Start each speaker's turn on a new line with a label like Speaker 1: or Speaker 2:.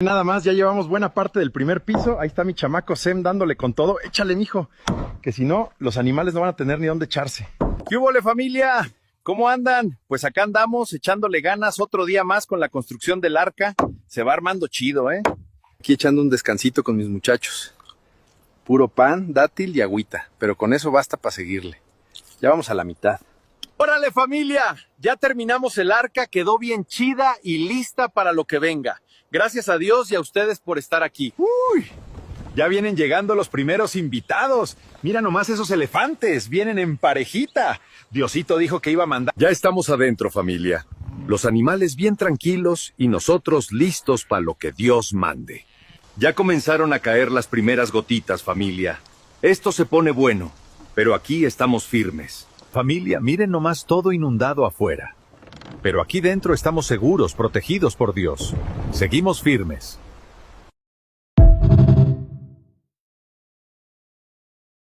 Speaker 1: Nada más, ya llevamos buena parte del primer piso. Ahí está mi chamaco Sem dándole con todo. Échale, mijo, que si no, los animales no van a tener ni dónde echarse. ¿Qué hubo, familia? ¿Cómo andan? Pues acá andamos echándole ganas otro día más con la construcción del arca. Se va armando chido, ¿eh? Aquí echando un descansito con mis muchachos. Puro pan, dátil y agüita, pero con eso basta para seguirle. Ya vamos a la mitad. ¡Órale, familia! Ya terminamos el arca, quedó bien chida y lista para lo que venga. Gracias a Dios y a ustedes por estar aquí. ¡Uy! Ya vienen llegando los primeros invitados. Mira nomás esos elefantes, vienen en parejita. Diosito dijo que iba a mandar.
Speaker 2: Ya estamos adentro, familia. Los animales bien tranquilos y nosotros listos para lo que Dios mande. Ya comenzaron a caer las primeras gotitas, familia. Esto se pone bueno, pero aquí estamos firmes.
Speaker 3: Familia, miren nomás todo inundado afuera. Pero aquí dentro estamos seguros, protegidos por Dios. Seguimos firmes.